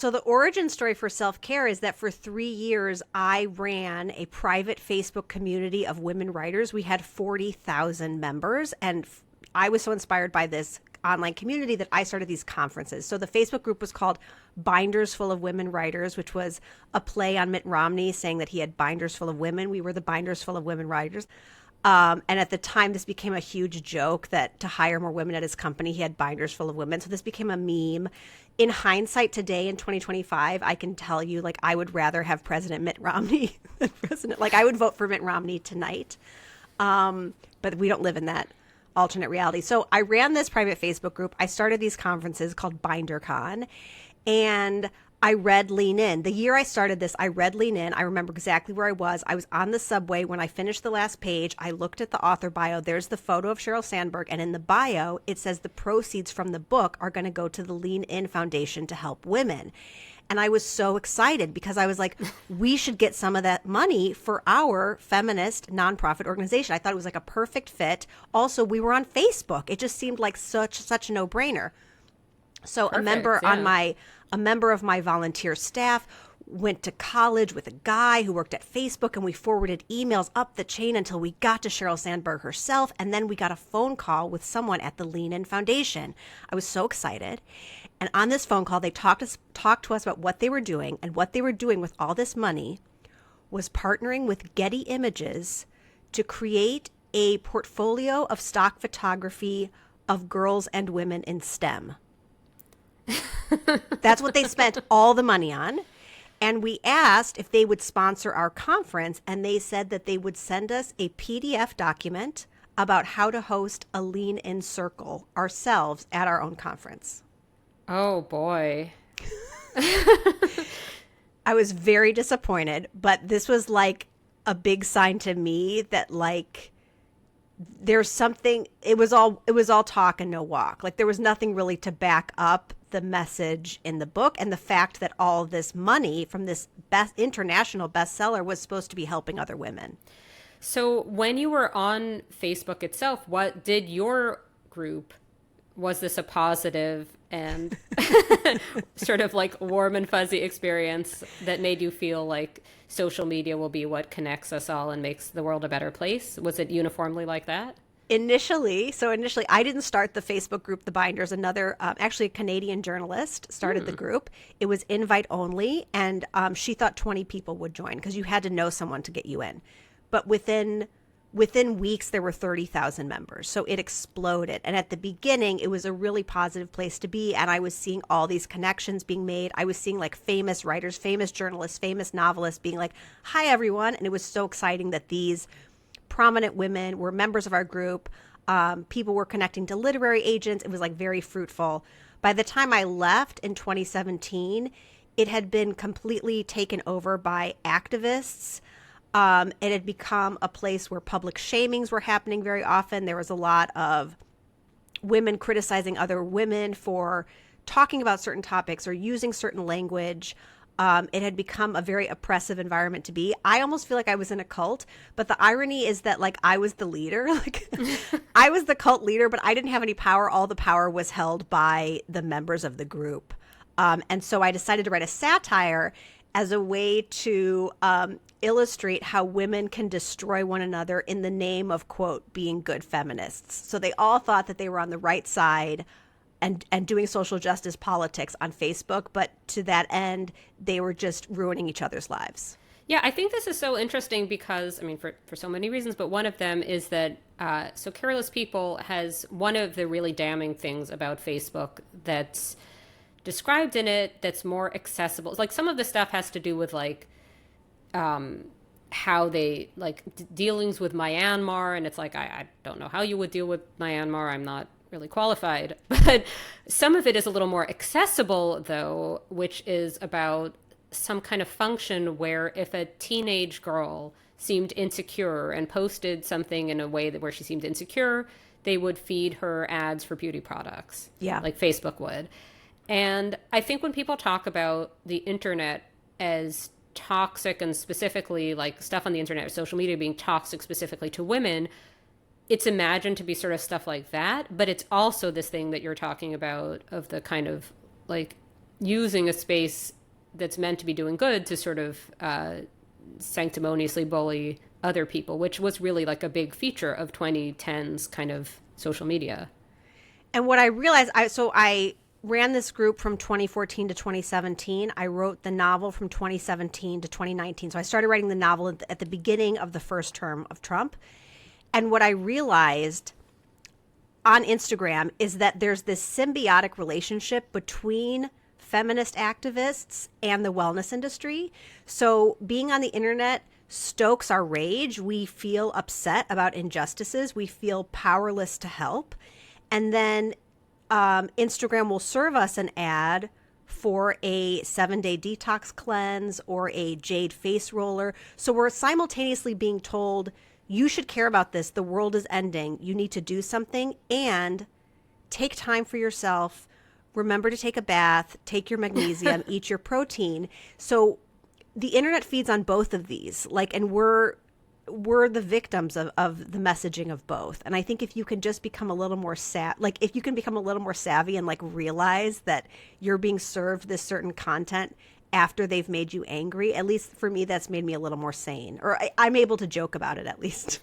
So the origin story for self-care is that for 3 years, I ran a private Facebook community of women writers. We had 40,000 members, and I was so inspired by this online community that I started these conferences. So the Facebook group was called Binders Full of Women Writers, which was a play on Mitt Romney saying that he had binders full of women. We were the Binders Full of Women Writers. And at the time, this became a huge joke that to hire more women at his company, he had binders full of women. So this became a meme. In hindsight, today in 2025, I can tell you, like, I would rather have President Mitt Romney than President. Like, I would vote for Mitt Romney tonight. But we don't live in that alternate reality. So I ran this private Facebook group. I started these conferences called BinderCon, and I read Lean In. The year I started this, I read Lean In. I remember exactly where I was. I was on the subway when I finished the last page. I looked at the author bio. There's the photo of Sheryl Sandberg. And in the bio, it says the proceeds from the book are going to go to the Lean In Foundation to help women. And I was so excited because I was like, we should get some of that money for our feminist nonprofit organization. I thought it was like a perfect fit. Also, we were on Facebook. It just seemed like such a no-brainer. So Perfect, a member of my volunteer staff went to college with a guy who worked at Facebook, and we forwarded emails up the chain until we got to Sheryl Sandberg herself, and then we got a phone call with someone at the Lean In Foundation. I was so excited. And on this phone call, they talked to us about what they were doing, and what they were doing with all this money was partnering with Getty Images to create a portfolio of stock photography of girls and women in STEM. That's what they spent all the money on. And we asked if they would sponsor our conference, and they said that they would send us a PDF document about how to host a Lean In circle ourselves at our own conference. Oh, boy. I was very disappointed, but this was like a big sign to me that, like, there's something, it was all talk and no walk. Like, there was nothing really to back up the message in the book, and the fact that all this money from this international bestseller was supposed to be helping other women. So when you were on Facebook itself, what did your group, was this a positive and sort of like warm and fuzzy experience that made you feel like social media will be what connects us all and makes the world a better place? Was it uniformly like that? Initially, I didn't start the Facebook group, The Binders. Another, actually a Canadian journalist started the group. It was invite only, and she thought 20 people would join because you had to know someone to get you in. But within weeks, there were 30,000 members. So it exploded. And at the beginning, it was a really positive place to be. And I was seeing all these connections being made. I was seeing like famous writers, famous journalists, famous novelists being like, hi, everyone. And it was so exciting that these prominent women were members of our group. People were connecting to literary agents. It was like very fruitful. By the time I left in 2017, it had been completely taken over by activists. It had become a place where public shamings were happening very often. There was a lot of women criticizing other women for talking about certain topics or using certain language. It had become a very oppressive environment to be. I almost feel like I was in a cult, but the irony is that, like, I was the leader. Like, I was the cult leader, but I didn't have any power. All the power was held by the members of the group. And so I decided to write a satire as a way to illustrate how women can destroy one another in the name of, quote, being good feminists. So they all thought that they were on the right side and doing social justice politics on Facebook, but to that end, they were just ruining each other's lives. Yeah, I think this is so interesting because, I mean, for so many reasons, but one of them is that So Careless People has one of the really damning things about Facebook that's described in it that's more accessible. Like, some of the stuff has to do with, like, how they, like, dealings with Myanmar, and it's like, I don't know how you would deal with Myanmar. I'm not really qualified. But some of it is a little more accessible, though, which is about some kind of function where if a teenage girl seemed insecure and posted something in a way that where she seemed insecure, they would feed her ads for beauty products. Yeah. Like Facebook would. And I think when people talk about the internet as toxic, and specifically like stuff on the internet or social media being toxic specifically to women, it's imagined to be sort of stuff like that. But it's also this thing that you're talking about of the kind of like using a space that's meant to be doing good to sort of sanctimoniously bully other people, which was really like a big feature of 2010's kind of social media. And what I realized, I ran this group from 2014 to 2017. I wrote the novel from 2017 to 2019. So I started writing the novel at the beginning of the first term of Trump. And what I realized on Instagram is that there's this symbiotic relationship between feminist activists and the wellness industry. So being on the internet stokes our rage. We feel upset about injustices. We feel powerless to help. And then Instagram will serve us an ad for a 7-day detox cleanse or a jade face roller. So we're simultaneously being told, you should care about this. The world is ending. You need to do something and take time for yourself. Remember to take a bath, take your magnesium, eat your protein. So the internet feeds on both of these, and we're the victims of the messaging of both. And I think if you can just become a little more if you can become a little more savvy and realize that you're being served this certain content after they've made you angry, at least for me, that's made me a little more sane, or I'm able to joke about it at least.